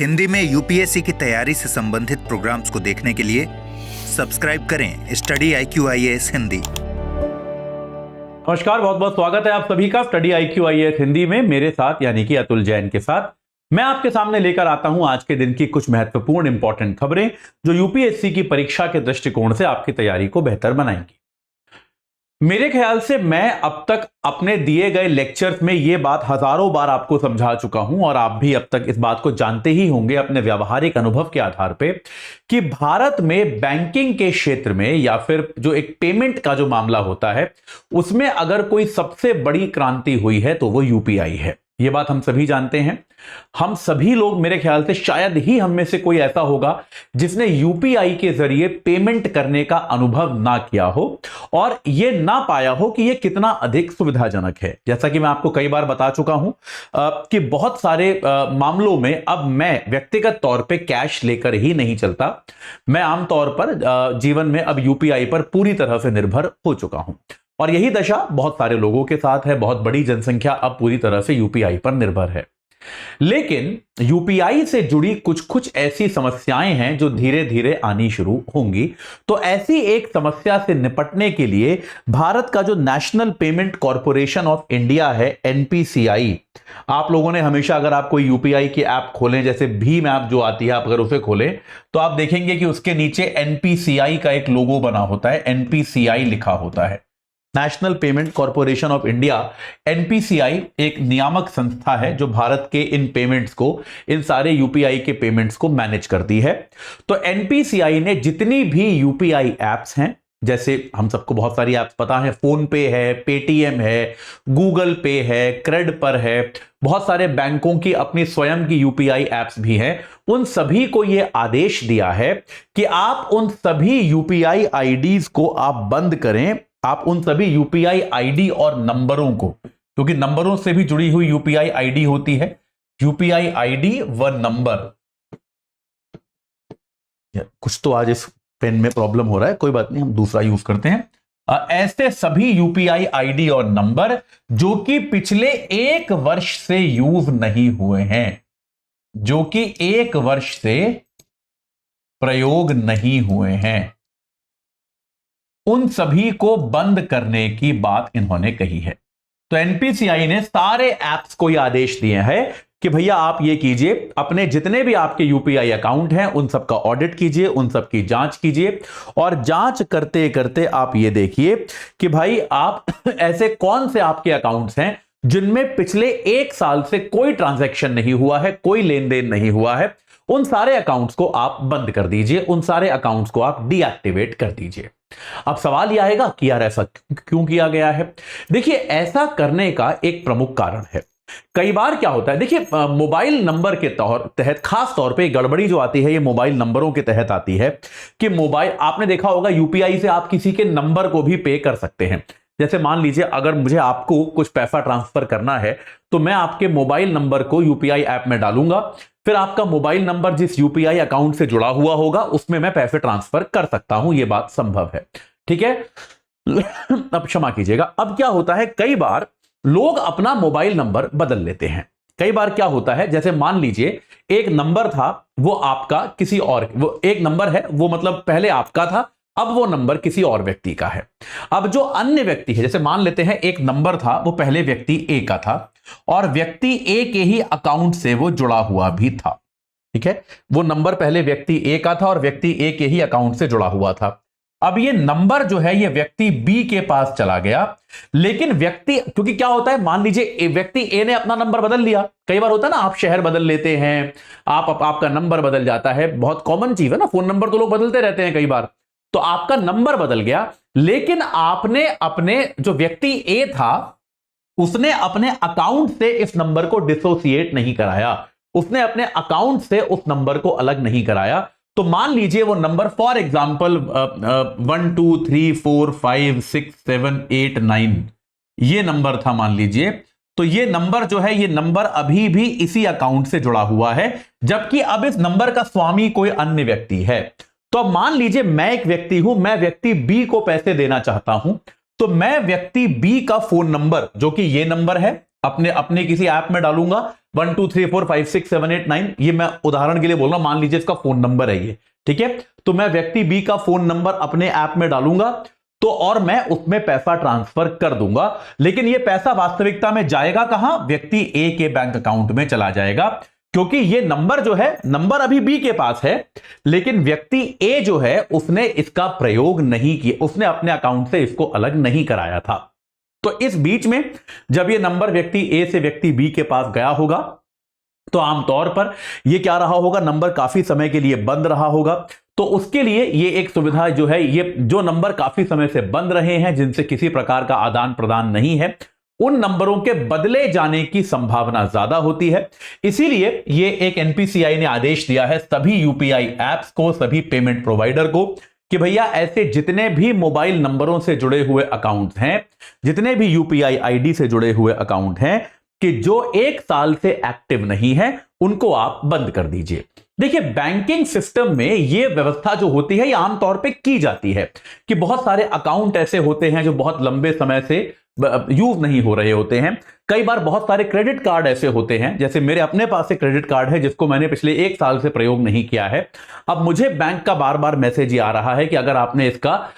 हिंदी में यूपीएससी की तैयारी से संबंधित प्रोग्राम्स को देखने के लिए सब्सक्राइब करें स्टडी IQ-IAS हिंदी। नमस्कार, बहुत बहुत स्वागत है आप सभी का स्टडी IQ-IAS हिंदी में मेरे साथ यानी कि अतुल जैन के साथ। मैं आपके सामने लेकर आता हूं आज के दिन की कुछ महत्वपूर्ण इंपॉर्टेंट खबरें जो यूपीएससी की परीक्षा के दृष्टिकोण से आपकी तैयारी को बेहतर बनाएंगी। मेरे ख्याल से मैं अब तक अपने दिए गए लेक्चर्स में यह बात हजारों बार आपको समझा चुका हूं और आप भी अब तक इस बात को जानते ही होंगे अपने व्यावहारिक अनुभव के आधार पे कि भारत में बैंकिंग के क्षेत्र में या फिर जो एक पेमेंट का जो मामला होता है उसमें अगर कोई सबसे बड़ी क्रांति हुई है तो वो यूपीआई है। ये बात हम सभी जानते हैं। हम सभी लोग, मेरे ख्याल से शायद ही हम में से कोई ऐसा होगा जिसने यूपीआई के जरिए पेमेंट करने का अनुभव ना किया हो और यह ना पाया हो कि यह कितना अधिक सुविधाजनक है। जैसा कि मैं आपको कई बार बता चुका हूं कि बहुत सारे मामलों में अब मैं व्यक्तिगत तौर पे कैश लेकर ही नहीं चलता। मैं आमतौर पर जीवन में अब यूपीआई पर पूरी तरह से निर्भर हो चुका हूं और यही दशा बहुत सारे लोगों के साथ है। बहुत बड़ी जनसंख्या अब पूरी तरह से यूपीआई पर निर्भर है। लेकिन यूपीआई से जुड़ी कुछ ऐसी समस्याएं हैं जो धीरे धीरे आनी शुरू होंगी। तो ऐसी एक समस्या से निपटने के लिए भारत का जो national payment corporation of India है, NPCI, आप लोगों ने हमेशा, अगर आप कोई यूपीआई की ऐप खोलें, जैसे भीम ऐप जो आती है, आप अगर उसे खोलें तो आप देखेंगे कि उसके नीचे NPCI का एक लोगो बना होता है, NPCI लिखा होता है। National payment corporation of India, NPCI, एक नियामक संस्था है जो भारत के इन पेमेंट्स को, इन सारे यूपीआई के पेमेंट्स को मैनेज करती है। तो NPCI ने जितनी भी यूपीआई एप्स हैं, जैसे हम सबको बहुत सारी एप्स पता है, फोन पे है, पेटीएम है, गूगल पे है, क्रेड पर है, बहुत सारे बैंकों की अपनी स्वयं की यूपीआई एप्स भी हैं, उन सभी को यह आदेश दिया है कि आप उन सभी यूपीआई आईडीज को आप बंद करें। आप उन सभी यूपीआई आईडी और नंबरों को, क्योंकि नंबरों से भी जुड़ी हुई यूपीआई आईडी होती है, यूपीआई आईडी व नंबर। कुछ तो आज इस पेन में प्रॉब्लम हो रहा है, कोई बात नहीं, हम दूसरा यूज करते हैं। ऐसे सभी यूपीआई आईडी और नंबर जो कि पिछले 1 वर्ष से यूज नहीं हुए हैं, जो कि 1 वर्ष से प्रयोग नहीं हुए हैं, उन सभी को बंद करने की बात इन्होंने कही है। तो NPCI ने सारे एप्स को यह आदेश दिए हैं कि भैया आप ये कीजिए, अपने जितने भी आपके यूपीआई अकाउंट हैं उन सब का ऑडिट कीजिए, उन सब की जांच कीजिए और जांच करते करते आप ये देखिए कि भाई आप ऐसे कौन से आपके अकाउंट्स हैं जिनमें पिछले 1 साल से कोई ट्रांजैक्शन नहीं हुआ है, कोई लेन देन नहीं हुआ है। उन सारे अकाउंट्स को आप बंद कर दीजिए, उन सारे अकाउंट्स को आप डीएक्टिवेट कर दीजिए। अब सवाल यह आएगा कि यार ऐसा क्यों किया गया है? देखिए, ऐसा करने का एक प्रमुख कारण है। कई बार क्या होता है, देखिए, मोबाइल नंबर के तहत खास तौर पे गड़बड़ी जो आती है ये मोबाइल नंबरों के तहत आती है कि मोबाइल, आपने देखा होगा यूपीआई से आप किसी के नंबर को भी पे कर सकते हैं। जैसे मान लीजिए अगर मुझे आपको कुछ पैसा ट्रांसफर करना है तो मैं आपके मोबाइल नंबर को यूपीआई ऐप में डालूंगा, फिर आपका मोबाइल नंबर जिस यूपीआई अकाउंट से जुड़ा हुआ होगा उसमें मैं पैसे ट्रांसफर कर सकता हूं। यह बात संभव है, ठीक है। अब क्षमा कीजिएगा, अब क्या होता है, कई बार लोग अपना मोबाइल नंबर बदल लेते हैं। कई बार क्या होता है, जैसे मान लीजिए एक नंबर था वो आपका किसी और, वो एक नंबर है वो मतलब पहले आपका था, अब वो नंबर किसी और व्यक्ति का है। अब जो अन्य व्यक्ति है, जैसे मान लेते हैं एक नंबर था वो पहले व्यक्ति ए का था और व्यक्ति ए के ही अकाउंट से वो जुड़ा हुआ भी था, ठीक है। वो नंबर पहले व्यक्ति ए का था और व्यक्ति ए के ही अकाउंट से जुड़ा हुआ था। अब ये नंबर जो है ये व्यक्ति बी के पास चला गया, लेकिन व्यक्ति, क्योंकि क्या होता है, मान लीजिए व्यक्ति ए ने अपना नंबर बदल लिया। कई बार होता है ना, आप शहर बदल लेते हैं, आपका नंबर बदल जाता है, बहुत कॉमन चीज है ना, फोन नंबर तो लोग बदलते रहते हैं कई बार। तो आपका नंबर बदल गया, लेकिन आपने अपने जो व्यक्ति ए था उसने अपने अकाउंट से इस नंबर को डिसोसिएट नहीं कराया, उसने अपने अकाउंट से उस नंबर को अलग नहीं कराया। तो मान लीजिए वो नंबर फॉर एग्जांपल 1 2 3 4 5 6 7 8 9 ये नंबर था मान लीजिए। तो ये नंबर जो है, ये नंबर अभी भी इसी अकाउंट से जुड़ा हुआ है, जबकि अब इस नंबर का स्वामी कोई अन्य व्यक्ति है। तो अब मान लीजिए मैं एक व्यक्ति हूं, मैं व्यक्ति बी को पैसे देना चाहता हूं, तो मैं व्यक्ति बी का फोन नंबर, जो कि ये नंबर है, अपने अपने किसी ऐप में डालूंगा 1 2 3 4 5 6 7 8 9, ये मैं उदाहरण के लिए बोल रहा हूं, मान लीजिए इसका फोन नंबर है ये, ठीक है। तो मैं व्यक्ति बी का फोन नंबर अपने ऐप में डालूंगा तो और मैं उसमें पैसा ट्रांसफर कर दूंगा, लेकिन ये पैसा वास्तविकता में जाएगा कहां? व्यक्ति ए के बैंक अकाउंट में चला जाएगा, क्योंकि ये नंबर जो है, नंबर अभी बी के पास है, लेकिन व्यक्ति ए जो है उसने इसका प्रयोग नहीं किया, उसने अपने अकाउंट से इसको अलग नहीं कराया था। तो इस बीच में जब ये नंबर व्यक्ति ए से व्यक्ति बी के पास गया होगा तो आमतौर पर ये क्या रहा होगा? नंबर काफी समय के लिए बंद रहा होगा। तो उसके लिए ये एक सुविधा जो है, ये जो नंबर काफी समय से बंद रहे हैं, जिनसे किसी प्रकार का आदान प्रदान नहीं है, उन नंबरों के बदले जाने की संभावना ज्यादा होती है। इसीलिए ये एक एनपीसीआई ने आदेश दिया है सभी यूपीआई एप्स को, सभी पेमेंट प्रोवाइडर को, कि भैया ऐसे जितने भी मोबाइल नंबरों से जुड़े हुए अकाउंट हैं, जितने भी यूपीआई आईडी से जुड़े हुए अकाउंट हैं, कि जो 1 साल से एक्टिव नहीं है, उनको आप बंद कर दीजिए। देखिए, बैंकिंग सिस्टम में यह व्यवस्था जो होती है, यह आमतौर पे की जाती है कि बहुत सारे अकाउंट ऐसे होते हैं जो बहुत लंबे समय से यूज नहीं हो रहे होते हैं। कई बार बहुत सारे क्रेडिट कार्ड ऐसे होते हैं, जैसे मेरे अपने पास एक क्रेडिट कार्ड है जिसको मैंने पिछले 1 साल से प्रयोग नहीं किया है। अब मुझे बैंक का बार बार मैसेज ही आ रहा है कि अगर आपने इसका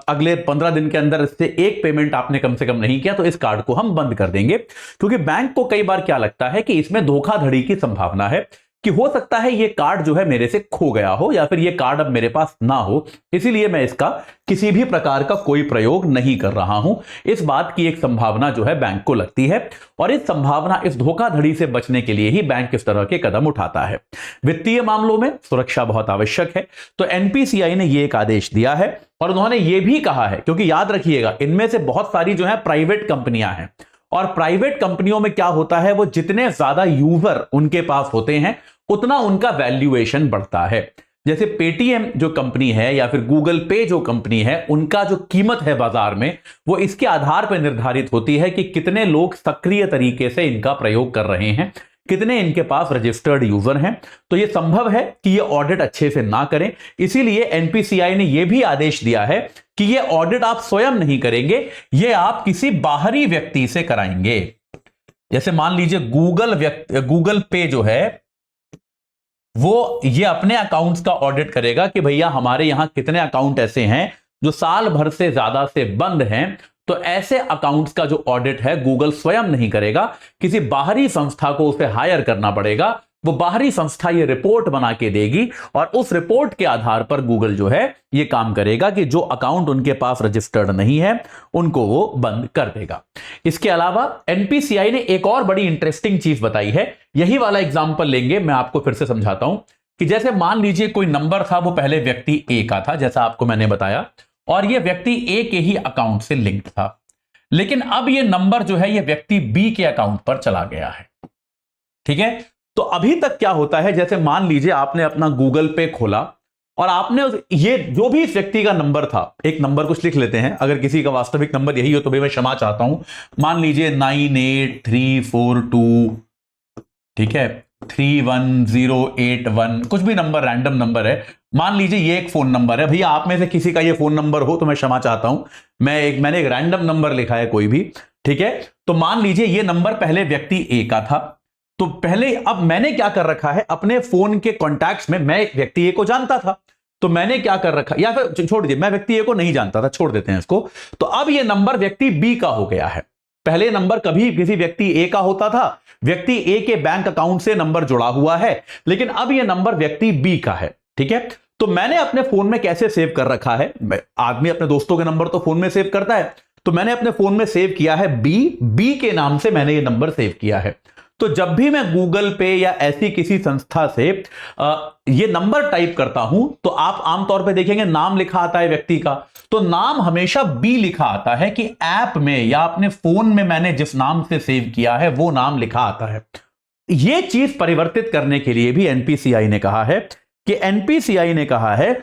अगले 15 दिन के अंदर इससे एक पेमेंट आपने कम से कम नहीं किया तो इस कार्ड को हम बंद कर देंगे, क्योंकि बैंक को कई बार क्या लगता है कि इसमें धोखाधड़ी की संभावना है, कि हो सकता है ये कार्ड जो है मेरे से खो गया हो या फिर ये कार्ड अब मेरे पास ना हो, इसीलिए मैं इसका किसी भी प्रकार का कोई प्रयोग नहीं कर रहा हूं। इस बात की एक संभावना जो है बैंक को लगती है, और इस संभावना, इस धोखाधड़ी से बचने के लिए ही बैंक इस तरह के कदम उठाता है। वित्तीय मामलों में सुरक्षा बहुत आवश्यक है, तो एनपीसीआई ने यह एक आदेश दिया है, और उन्होंने यह भी कहा है, क्योंकि याद रखिएगा इनमें से बहुत सारी जो है प्राइवेट कंपनियां हैं, और प्राइवेट कंपनियों में क्या होता है, वो जितने ज्यादा यूजर उनके पास होते हैं उतना उनका वैल्यूएशन बढ़ता है। जैसे पेटीएम जो कंपनी है या फिर गूगल पे जो कंपनी है, उनका जो कीमत है बाजार में, वो इसके आधार पर निर्धारित होती है कि कितने लोग सक्रिय तरीके से इनका प्रयोग कर रहे हैं, कितने इनके पास रजिस्टर्ड यूजर हैं। तो यह संभव है कि ये ऑडिट अच्छे से ना करें, इसीलिए एनपीसीआई ने यह भी आदेश दिया है कि यह ऑडिट आप स्वयं नहीं करेंगे, यह आप किसी बाहरी व्यक्ति से कराएंगे। जैसे मान लीजिए गूगल पे जो है वो ये अपने अकाउंट्स का ऑडिट करेगा कि भैया हमारे यहां कितने अकाउंट ऐसे हैं जो साल भर से ज्यादा से बंद हैं, तो ऐसे अकाउंट्स का जो ऑडिट है गूगल स्वयं नहीं करेगा, किसी बाहरी संस्था को उसे हायर करना पड़ेगा। वो बाहरी संस्था ये रिपोर्ट बना के देगी, और उस रिपोर्ट के आधार पर गूगल जो है ये काम करेगा कि जो अकाउंट उनके पास रजिस्टर्ड नहीं है उनको वो बंद कर देगा। इसके अलावा एनपीसीआई ने एक और बड़ी इंटरेस्टिंग चीज बताई है, यही वाला एग्जांपल लेंगे, मैं आपको फिर से समझाता हूं कि जैसे मान लीजिए कोई नंबर था, वो पहले व्यक्ति ए का था, जैसा आपको मैंने बताया, और ये व्यक्ति ए के ही अकाउंट से लिंक्ड था, लेकिन अब ये नंबर जो है ये व्यक्ति बी के अकाउंट पर चला गया है। ठीक है, तो अभी तक क्या होता है, जैसे मान लीजिए आपने अपना गूगल पे खोला और आपने ये जो भी इस व्यक्ति का नंबर था, एक नंबर कुछ लिख लेते हैं, अगर किसी का वास्तविक नंबर यही हो तो भी मैं क्षमा चाहता हूं, मान लीजिए 98342, ठीक है, 31081, कुछ भी नंबर, रैंडम नंबर है, मान लीजिए ये एक फोन नंबर है। भैया आप में से किसी का ये फोन नंबर हो तो मैं क्षमा चाहता हूं, मैंने एक रैंडम नंबर लिखा है कोई भी, ठीक है। तो मान लीजिए ये नंबर पहले व्यक्ति ए का था, तो पहले अब मैंने क्या कर रखा है, अपने फोन के कॉन्टैक्ट्स में मैं व्यक्ति ए को जानता था, तो मैंने क्या कर रखा, या फिर छोड़ दीजिए, मैं व्यक्ति ए को नहीं जानता था, छोड़ देते हैं इसको। तो अब ये नंबर व्यक्ति बी का हो गया है। पहले नंबर कभी किसी व्यक्ति ए का होता था, व्यक्ति ए के बैंक अकाउंट से नंबर जुड़ा हुआ है, लेकिन अब यह नंबर व्यक्ति बी का है। ठीक है, तो मैंने अपने फोन में कैसे सेव कर रखा है, आदमी अपने दोस्तों के नंबर तो फोन में सेव करता है, तो मैंने अपने फोन में सेव किया है बी के नाम से मैंने ये नंबर सेव किया है। तो जब भी मैं गूगल पे या ऐसी किसी संस्था से ये नंबर टाइप करता हूं, तो आप आमतौर पे देखेंगे नाम लिखा आता है व्यक्ति का, तो नाम हमेशा बी लिखा आता है कि ऐप में या अपने फोन में मैंने जिस नाम से सेव किया है वो नाम लिखा आता है। यह चीज परिवर्तित करने के लिए भी एनपीसीआई ने कहा है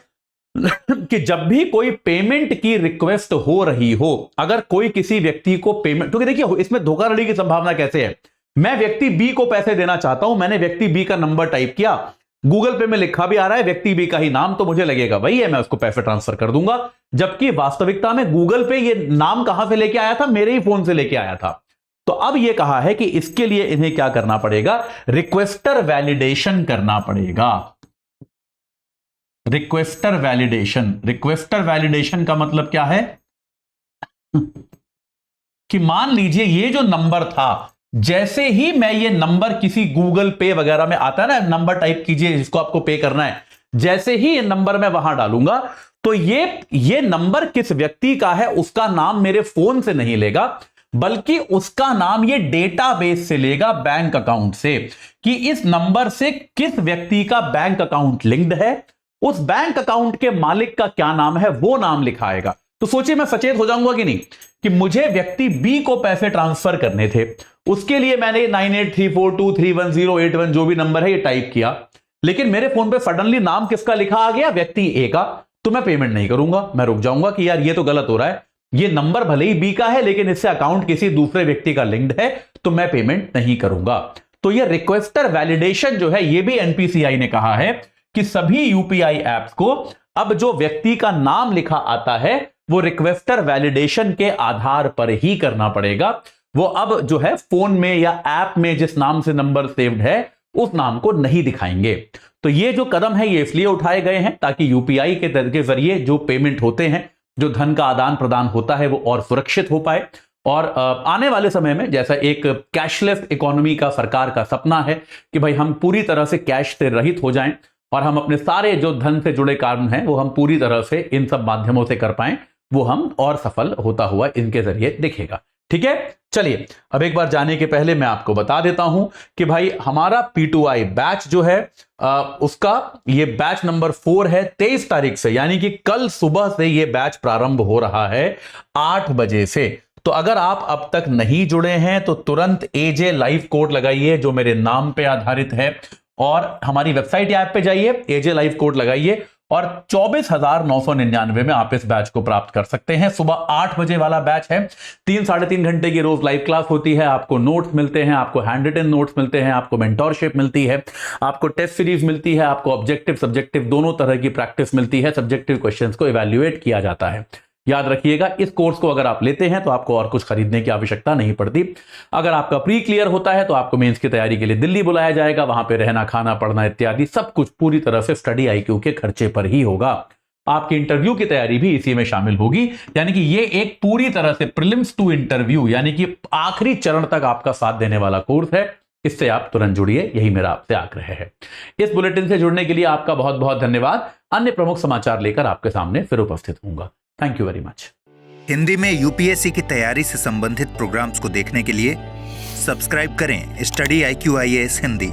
कि जब भी कोई पेमेंट की रिक्वेस्ट हो रही हो, अगर कोई किसी व्यक्ति को पेमेंट, क्योंकि देखिए इसमें धोखाधड़ी की संभावना कैसे है, मैं व्यक्ति बी को पैसे देना चाहता हूं, मैंने व्यक्ति बी का नंबर टाइप किया, गूगल पे में लिखा भी आ रहा है व्यक्ति बी का ही नाम, तो मुझे लगेगा वही है, मैं उसको पैसे ट्रांसफर कर दूंगा। जबकि वास्तविकता में गूगल पे ये नाम कहां से लेके आया था, मेरे ही फोन से लेके आया था। तो अब ये कहा है कि इसके लिए इन्हें क्या करना पड़ेगा, रिक्वेस्टर वैलिडेशन करना पड़ेगा। रिक्वेस्टर वैलिडेशन, रिक्वेस्टर वैलिडेशन का मतलब क्या है कि मान लीजिए ये जो नंबर था, जैसे ही मैं ये नंबर किसी गूगल पे वगैरह में आता है ना, नंबर टाइप कीजिए जिसको आपको पे करना है, जैसे ही ये नंबर मैं वहां डालूंगा तो ये नंबर किस व्यक्ति का है उसका नाम मेरे फोन से नहीं लेगा, बल्कि उसका नाम ये डेटाबेस से लेगा, बैंक अकाउंट से, कि इस नंबर से किस व्यक्ति का बैंक अकाउंट लिंक्ड है, उस बैंक अकाउंट के मालिक का क्या नाम है वो नाम लिखाएगा। तो सोचिए मैं सचेत हो जाऊंगा कि नहीं, कि मुझे व्यक्ति बी को पैसे ट्रांसफर करने थे, उसके लिए मैंने 9834231081 जो भी नंबर है ये टाइप किया, लेकिन मेरे फोन पे सडनली नाम किसका लिखा आ गया, व्यक्ति ए का, तो मैं पेमेंट नहीं करूंगा, मैं रुक जाऊंगा कि यार ये तो गलत हो रहा है, ये नंबर भले ही बी का है लेकिन इससे अकाउंट किसी दूसरे व्यक्ति का लिंक्ड है, तो मैं पेमेंट नहीं करूंगा। तो ये रिक्वेस्टर वैलिडेशन जो है, ये भी एनपीसीआई ने कहा है कि सभी यूपीआई एप्स को अब जो व्यक्ति का नाम लिखा आता है वो रिक्वेस्टर वैलिडेशन के आधार पर ही करना पड़ेगा। वो अब जो है फोन में या ऐप में जिस नाम से नंबर सेव्ड है उस नाम को नहीं दिखाएंगे। तो ये जो कदम है ये इसलिए उठाए गए हैं ताकि यूपीआई के जरिए जो पेमेंट होते हैं, जो धन का आदान प्रदान होता है, वो और सुरक्षित हो पाए। और आने वाले समय में जैसा एक कैशलेस इकोनॉमी का सरकार का सपना है कि भाई हम पूरी तरह से कैश से रहित हो जाएं और हम अपने सारे जो धन से जुड़े काम हैं वो हम पूरी तरह से इन सब माध्यमों से कर पाएं, वो हम और सफल होता हुआ इनके जरिए दिखेगा। ठीक है, चलिए अब एक बार जाने के पहले मैं आपको बता देता हूं कि भाई हमारा P2I बैच जो है उसका ये बैच नंबर 4 है, 23 तारीख से, यानी कि कल सुबह से ये बैच प्रारंभ हो रहा है 8 बजे से। तो अगर आप अब तक नहीं जुड़े हैं तो तुरंत AJ लाइव कोड लगाइए जो मेरे नाम पे आधारित है, और हमारी वेबसाइट या ऐप पे जाइए, AJ लाइव कोड लगाइए और 24,999 में आप इस बैच को प्राप्त कर सकते हैं। सुबह 8 बजे वाला बैच है, 3-3.5 घंटे की रोज लाइव क्लास होती है, आपको नोट्स मिलते हैं, आपको हैंड रिटन नोट्स मिलते हैं, आपको मेंटोरशिप मिलती है, आपको टेस्ट सीरीज मिलती है, आपको ऑब्जेक्टिव सब्जेक्टिव दोनों तरह की प्रैक्टिस मिलती है, सब्जेक्टिव क्वेश्चंस को इवैल्यूएट किया जाता है। याद रखिएगा, इस कोर्स को अगर आप लेते हैं तो आपको और कुछ खरीदने की आवश्यकता नहीं पड़ती। अगर आपका प्री क्लियर होता है तो आपको मेंस की तैयारी के लिए दिल्ली बुलाया जाएगा, वहां पे रहना खाना पढ़ना इत्यादि सब कुछ पूरी तरह से स्टडी IQ के खर्चे पर ही होगा। आपकी इंटरव्यू की तैयारी भी इसी में शामिल होगी, यानी कि ये एक पूरी तरह से प्रीलिम्स टू इंटरव्यू यानी कि आखिरी चरण तक आपका साथ देने वाला कोर्स है। इससे आप तुरंत जुड़िए, यही मेरा आपसे आग्रह है। इस बुलेटिन से जुड़ने के लिए आपका बहुत बहुत धन्यवाद। अन्य प्रमुख समाचार लेकर आपके सामने फिर उपस्थित होऊंगा। Thank you very much. Hindi में यूपीएससी की तैयारी से संबंधित प्रोग्राम्स को देखने के लिए सब्सक्राइब करें स्टडी IQ IAS हिंदी।